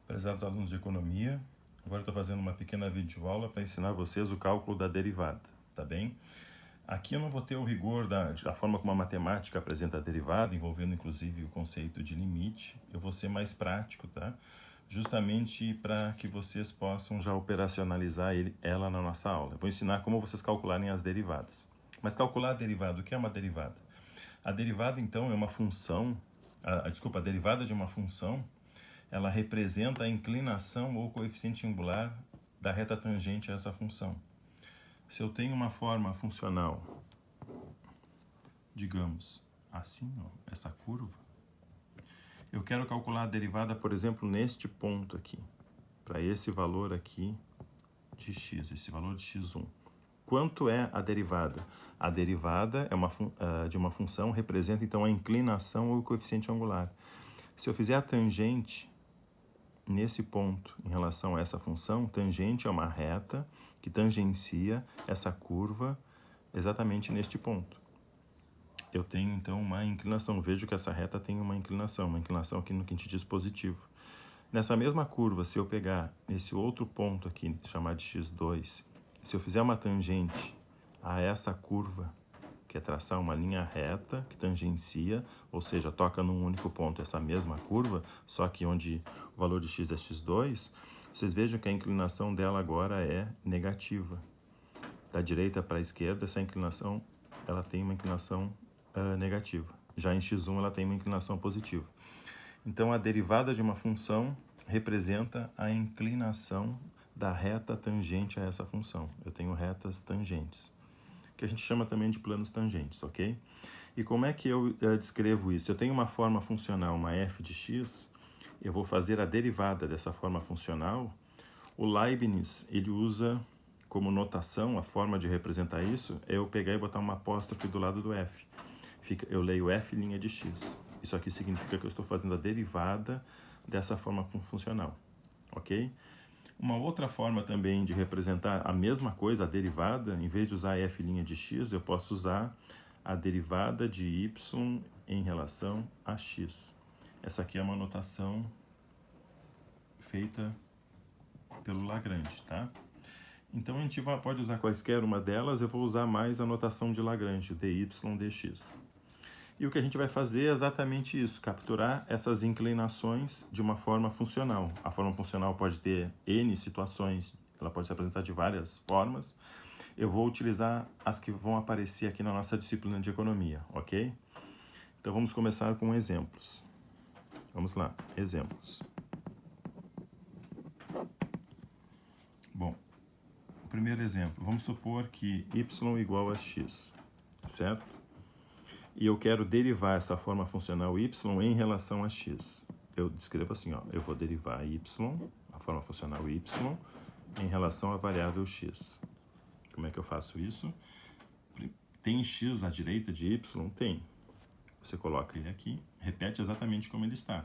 Prezados alunos de economia, agora estou fazendo uma pequena videoaula para ensinar vocês o cálculo da derivada, tá bem? Aqui eu não vou ter o rigor da forma como a matemática apresenta a derivada, envolvendo inclusive o conceito de limite. Eu vou ser mais prático, tá? Justamente para que vocês possam já operacionalizar ela na nossa aula. Eu vou ensinar como vocês calcularem as derivadas. Mas calcular a derivada, o que é uma derivada? A derivada, então, é uma função, a derivada de uma função, ela representa a inclinação ou coeficiente angular da reta tangente a essa função. Se eu tenho uma forma funcional, digamos assim, ó, essa curva, eu quero calcular a derivada, por exemplo, neste ponto aqui, para esse valor aqui de x, esse valor de x1. Quanto é a derivada? A derivada é de uma função, representa então a inclinação ou o coeficiente angular. Se eu fizer a tangente nesse ponto em relação a essa função, tangente é uma reta que tangencia essa curva exatamente neste ponto. Eu tenho então uma inclinação, vejo que essa reta tem uma inclinação aqui no que a gente diz positivo. Nessa mesma curva, se eu pegar esse outro ponto aqui, chamar de x2, se eu fizer uma tangente a essa curva, que é traçar uma linha reta que tangencia, ou seja, toca num único ponto essa mesma curva, só que onde o valor de x é x2, vocês vejam que a inclinação dela agora é negativa. Da direita para a esquerda, essa inclinação ela tem uma inclinação negativa. Já em x1 ela tem uma inclinação positiva. Então a derivada de uma função representa a inclinação da reta tangente a essa função. Eu tenho retas tangentes, que a gente chama também de planos tangentes, ok? E como é que eu descrevo isso? Eu tenho uma forma funcional, uma f de x, eu vou fazer a derivada dessa forma funcional. O Leibniz, ele usa como notação, a forma de representar isso, é eu pegar e botar uma apóstrofe do lado do f. Eu leio f' de x. Isso aqui significa que eu estou fazendo a derivada dessa forma funcional, ok? Uma outra forma também de representar a mesma coisa, a derivada, em vez de usar f' de x, eu posso usar a derivada de y em relação a x. Essa aqui é uma notação feita pelo Lagrange, tá? Então a gente pode usar quaisquer uma delas, eu vou usar mais a notação de Lagrange, dy dx. E o que a gente vai fazer é exatamente isso, capturar essas inclinações de uma forma funcional. A forma funcional pode ter N situações, ela pode se apresentar de várias formas. Eu vou utilizar as que vão aparecer aqui na nossa disciplina de economia, ok? Então vamos começar com exemplos. Vamos lá, exemplos. Bom, o primeiro exemplo, vamos supor que y igual a x, certo? E eu quero derivar essa forma funcional y em relação a x. Eu descrevo assim, ó, eu vou derivar y, a forma funcional y, em relação à variável x. Como é que eu faço isso? Tem x à direita de y? Tem. Você coloca ele aqui, repete exatamente como ele está.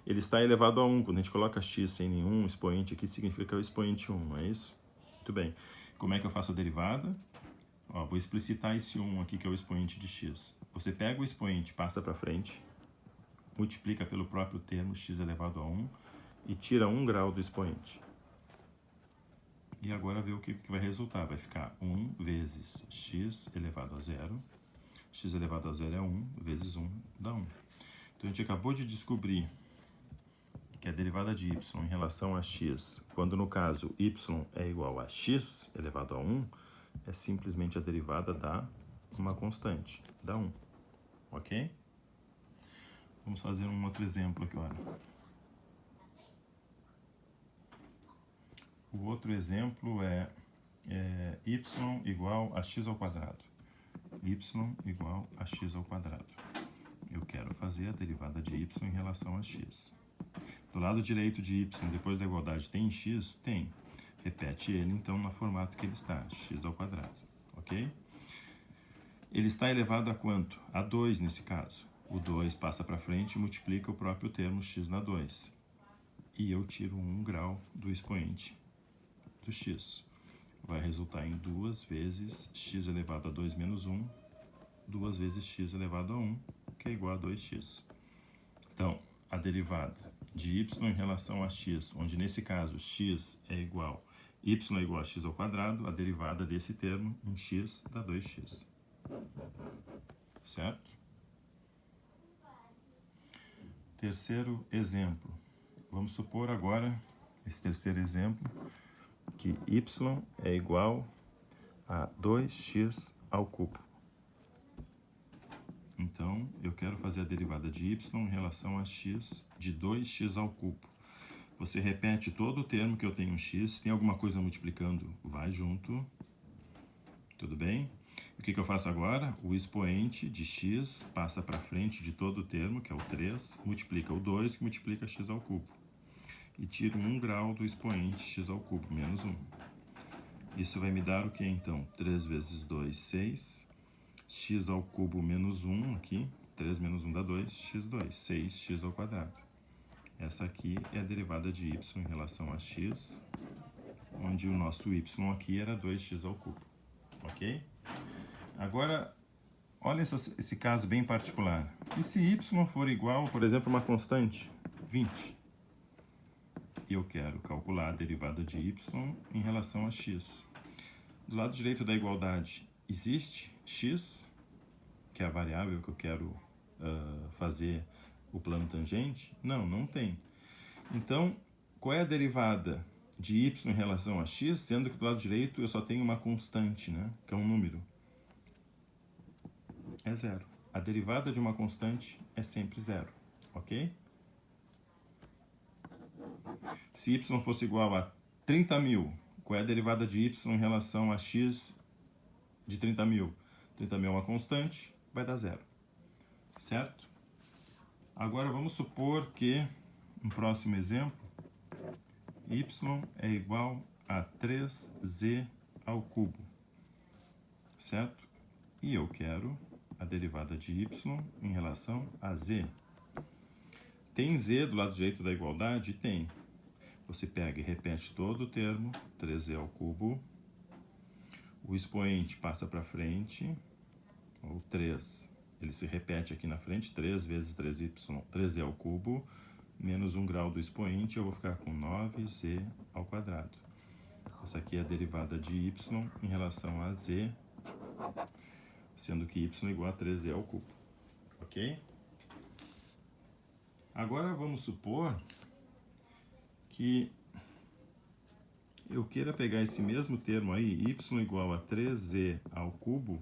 Ele está elevado a 1. Quando a gente coloca x sem nenhum expoente aqui, significa que é o expoente 1, não é isso? Muito bem. Como é que eu faço a derivada? Ó, vou explicitar esse 1 aqui, que é o expoente de x. Você pega o expoente, passa para frente, multiplica pelo próprio termo x elevado a 1 e tira 1 grau do expoente. E agora vê o que vai resultar. Vai ficar 1 vezes x elevado a 0. X elevado a 0 é 1, vezes 1 dá 1. Então a gente acabou de descobrir que a derivada de y em relação a x, quando no caso y é igual a x elevado a 1, é simplesmente a derivada da uma constante, dá 1. Ok? Vamos fazer um outro exemplo aqui, olha. O outro exemplo é y igual a x ao quadrado. Y igual a x ao quadrado. Eu quero fazer a derivada de y em relação a x. Do lado direito de y, depois da igualdade, tem x? Tem. Repete ele, então, no formato que ele está, x ao quadrado. Ok? Ele está elevado a quanto? A 2 nesse caso. O 2 passa para frente e multiplica o próprio termo x na 2. E eu tiro 1 grau do expoente do x. Vai resultar em 2 vezes x elevado a 2 menos 1, 2 vezes x elevado a 1, que é igual a 2x. Então, a derivada de y em relação a x, onde nesse caso x é igual, y é igual a x ao quadrado, a derivada desse termo em x dá 2x. Certo? Terceiro exemplo. Vamos supor agora, esse terceiro exemplo, que y é igual a 2x ao cubo. Então, eu quero fazer a derivada de y em relação a x de 2x ao cubo. Você repete todo o termo que eu tenho em x, tem alguma coisa multiplicando, vai junto. Tudo bem? O que eu faço agora? O expoente de x passa para frente de todo o termo, que é o 3, multiplica o 2, que multiplica x ao cubo. E tiro 1 grau do expoente x ao cubo, menos 1. Isso vai me dar o que então? 3 vezes 2, 6. X ao cubo menos 1 aqui. 3 menos 1 dá 2, x2. 6x ao quadrado. Essa aqui é a derivada de y em relação a x, onde o nosso y aqui era 2x ao cubo. Ok? Agora, olha esse caso bem particular. E se y for igual, por exemplo, a uma constante, 20? E eu quero calcular a derivada de y em relação a x. Do lado direito da igualdade, existe x, que é a variável que eu quero fazer o plano tangente? Não, não tem. Então, qual é a derivada de y em relação a x, sendo que do lado direito eu só tenho uma constante, né, que é um número? É zero. A derivada de uma constante é sempre zero, ok? Se y fosse igual a 30.000, qual é a derivada de y em relação a x de 30.000? 30.000 é uma constante, vai dar zero, certo? Agora vamos supor que, no próximo exemplo, y é igual a 3z ao cubo, certo? E eu quero a derivada de y em relação a z. Tem z do lado direito da igualdade? Tem. Você pega e repete todo o termo, 3z ao cubo. O expoente passa para frente, o 3, ele se repete aqui na frente, 3 vezes 3z ao cubo, menos 1 grau do expoente, eu vou ficar com 9z ao quadrado. Essa aqui é a derivada de y em relação a z, sendo que y é igual a 3z ao cubo, ok? Agora vamos supor que eu queira pegar esse mesmo termo aí, y igual a 3z ao cubo,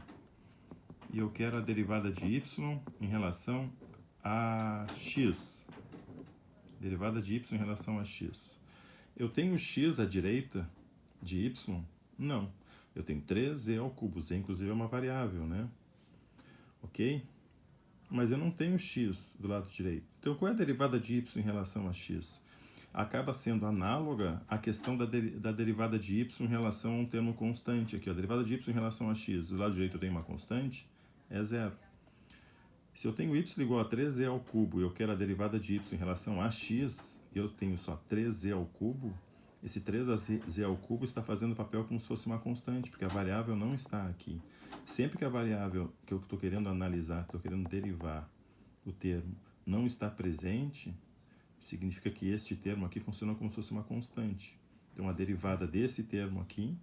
e eu quero a derivada de y em relação a x. Derivada de y em relação a x. Eu tenho x à direita de y? Não. Eu tenho 3z ao cubo. Z, inclusive, é uma variável, né? Ok? Mas eu não tenho x do lado direito. Então, qual é a derivada de y em relação a x? Acaba sendo análoga à questão da derivada de y em relação a um termo constante aqui. A derivada de y em relação a x, do lado direito eu tenho uma constante, é zero. Se eu tenho y igual a 3z ao cubo e eu quero a derivada de y em relação a x, eu tenho só 3z ao cubo, esse 3z ao cubo está fazendo papel como se fosse uma constante, porque a variável não está aqui. Sempre que a variável que eu estou querendo analisar, estou querendo derivar o termo, não está presente, significa que este termo aqui funciona como se fosse uma constante. Então, a derivada desse termo aqui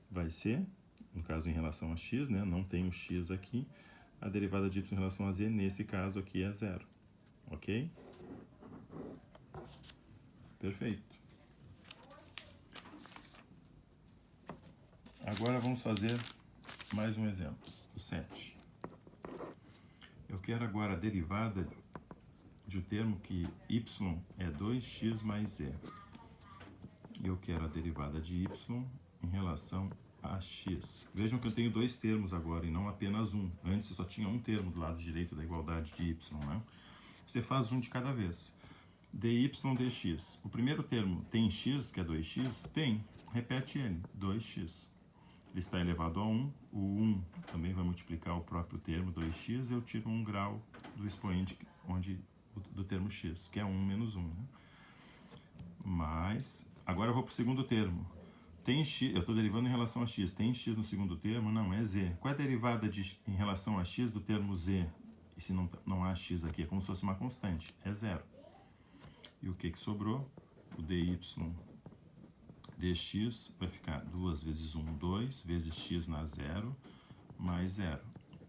vai ser, no caso em relação a x, né? Não tem o x aqui, a derivada de y em relação a z, nesse caso aqui, é zero. Ok? Perfeito. Agora vamos fazer mais um exemplo, o 7. Eu quero agora a derivada de um termo que y é 2x mais z. E eu quero a derivada de y em relação a x. Vejam que eu tenho dois termos agora e não apenas um. Antes eu só tinha um termo do lado direito da igualdade de y, né? Você faz um de cada vez. dy dx. O primeiro termo tem x, que é 2x? Tem. Repete ele, 2x. Ele está elevado a 1. O 1 também vai multiplicar o próprio termo, 2x, e eu tiro 1 grau do expoente do termo x, que é 1 menos 1. Né? Mas, agora eu vou para o segundo termo. Tem x, eu estou derivando em relação a x. Tem x no segundo termo? Não, é z. Qual é a derivada em relação a x do termo z? E se não há x aqui, é como se fosse uma constante. É zero. E o que sobrou? O dy dx vai ficar 2 vezes 1, 2, vezes x na 0, mais 0.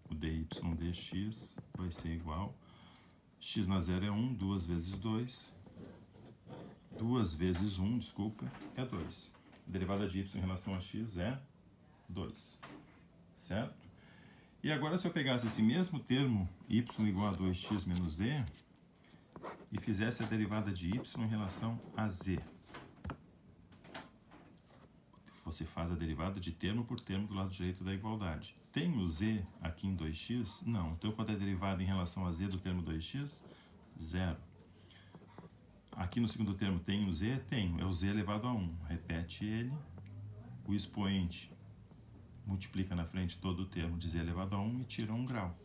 O dy dx vai ser igual, x na 0 é 1, 2 vezes 2, 2 vezes 1, desculpa, é 2. A derivada de y em relação a x é 2, certo? E agora, se eu pegasse esse mesmo termo, y igual a 2x menos z, e fizesse a derivada de y em relação a z. Você faz a derivada de termo por termo do lado direito da igualdade. Tem o z aqui em 2x? Não. Então, qual é a derivada em relação a z do termo 2x? 0. Aqui no segundo termo tem o z? Tem. É o z elevado a 1. Repete ele. O expoente multiplica na frente todo o termo de z elevado a 1 e tira 1 grau.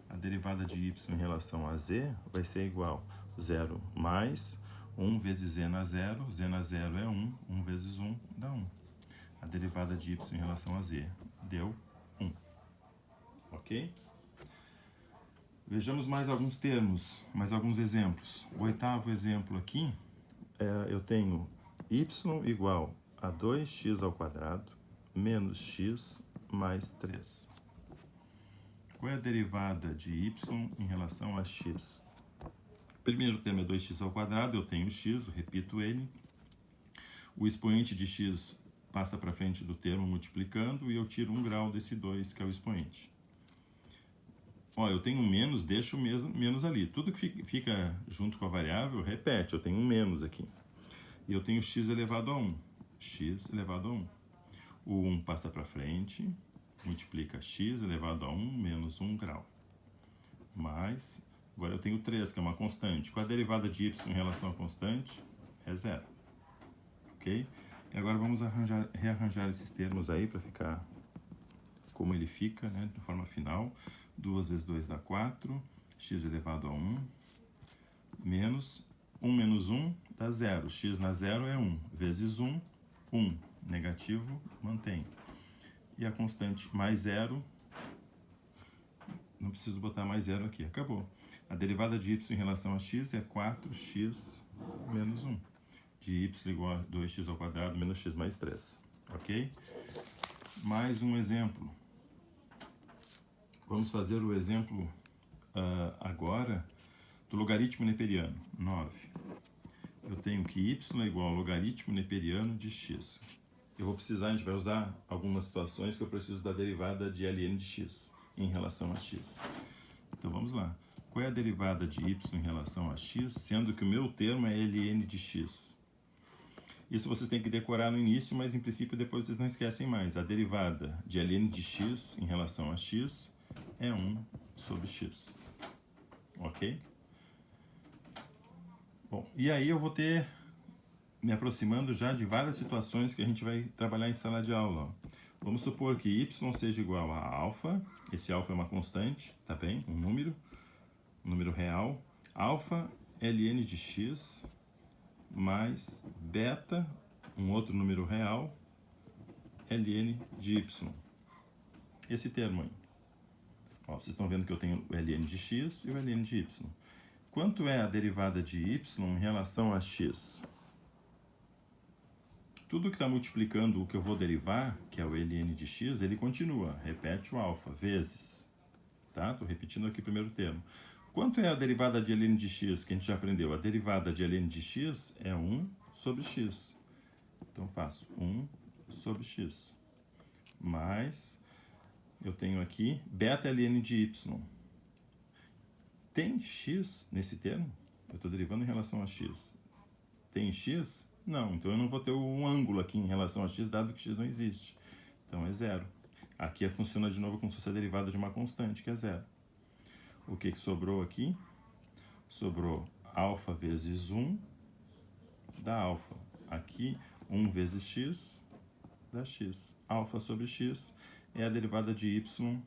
A derivada de y em relação a z vai ser igual a 0 mais 1 vezes z na 0 é 1, 1 vezes 1 dá 1. A derivada de y em relação a z deu 1. Ok? Vejamos mais alguns termos, mais alguns exemplos. O oitavo exemplo aqui, eu tenho y igual a 2x ao quadrado menos x mais 3. Qual é a derivada de y em relação a x? Primeiro termo é 2x ao quadrado, eu tenho x, repito ele. O expoente de x passa para frente do termo multiplicando e eu tiro 1 grau desse 2, que é o expoente. Ó, eu tenho um menos, deixo o menos ali. Tudo que fica junto com a variável, repete, eu tenho um menos aqui. E eu tenho x elevado a 1. X elevado a 1. O 1 passa para frente, multiplica x elevado a 1 menos 1 grau. Mais, agora eu tenho 3, que é uma constante. Qual a derivada de y em relação à constante? É 0. Ok? E agora vamos rearranjar esses termos aí para ficar como ele fica, né, de forma final. 2 vezes 2 dá 4, x elevado a 1, menos 1 menos 1 dá 0. X na 0 é 1, vezes 1, 1. Negativo, mantém. E a constante mais 0, não preciso botar mais 0 aqui, acabou. A derivada de y em relação a x é 4x menos 1. De y igual a 2x ao quadrado menos x mais 3. Ok? Mais um exemplo. Vamos fazer o exemplo agora do logaritmo neperiano. 9. Eu tenho que y é igual ao logaritmo neperiano de x. Eu vou precisar, a gente vai usar algumas situações que eu preciso da derivada de ln de x em relação a x. Então vamos lá. Qual é a derivada de y em relação a x, sendo que o meu termo é ln de x? Isso vocês têm que decorar no início, mas em princípio depois vocês não esquecem mais. A derivada de ln de x em relação a x é 1 sobre x. Ok? Bom, e aí eu vou ter, me aproximando já de várias situações que a gente vai trabalhar em sala de aula. Ó. Vamos supor que y seja igual a alfa, esse alfa é uma constante, tá bem? Um número real. Alfa ln de x mais beta, um outro número real, ln de y. Esse termo aí. Ó, vocês estão vendo que eu tenho o ln de x e o ln de y. Quanto é a derivada de y em relação a x? Tudo que está multiplicando o que eu vou derivar, que é o ln de x, ele continua. Repete o alfa, vezes. Tá? Estou repetindo aqui o primeiro termo. Quanto é a derivada de ln de x que a gente já aprendeu? A derivada de ln de x é 1 sobre x. Então, faço 1 sobre x. Mais, eu tenho aqui beta ln de y. Tem x nesse termo? Eu estou derivando em relação a x. Tem x? Não, então eu não vou ter um ângulo aqui em relação a x, dado que x não existe. Então, é 0. Aqui funciona de novo como se fosse a derivada de uma constante, que é 0. O que sobrou aqui? Sobrou alfa vezes 1 dá alfa. Aqui, 1 vezes x dá x. Alfa sobre x é a derivada de y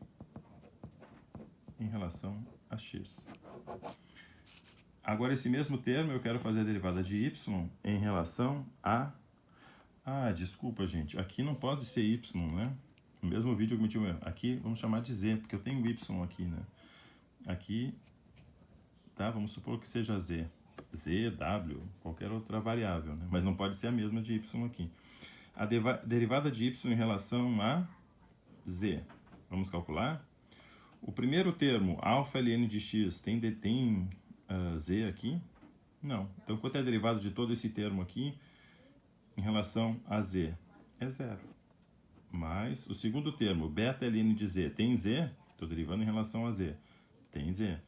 em relação a x. Agora, esse mesmo termo, eu quero fazer a derivada de y em relação a... Ah, desculpa, gente. Aqui não pode ser y, né? No mesmo vídeo eu cometi um erro. Aqui, vamos chamar de z, porque eu tenho y aqui, né? Aqui, tá? Vamos supor que seja z. z, w, qualquer outra variável, né? Mas não pode ser a mesma de y aqui. A derivada de y em relação a z. Vamos calcular? O primeiro termo, alfa ln de x, tem z aqui? Não. Então, quanto é a derivada de todo esse termo aqui em relação a z? É zero. Mas o segundo termo, beta ln de z, tem z? Estou derivando em relação a z. Tem z.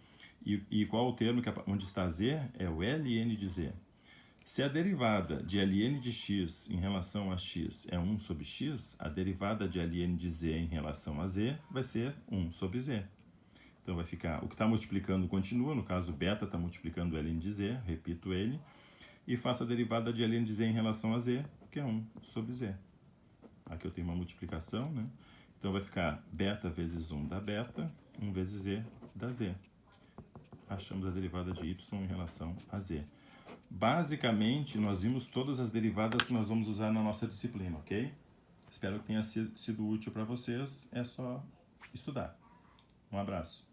E qual o termo onde está z? É o ln de z. Se a derivada de ln de x em relação a x é 1 sobre x, a derivada de ln de z em relação a z vai ser 1 sobre z. Então vai ficar, o que está multiplicando continua, no caso beta está multiplicando ln de z, repito ele, e faço a derivada de ln de z em relação a z, que é 1 sobre z. Aqui eu tenho uma multiplicação, né? Então vai ficar beta vezes 1 da beta, 1 vezes z da z. Achamos a derivada de y em relação a z. Basicamente, nós vimos todas as derivadas que nós vamos usar na nossa disciplina, ok? Espero que tenha sido útil para vocês. É só estudar. Um abraço.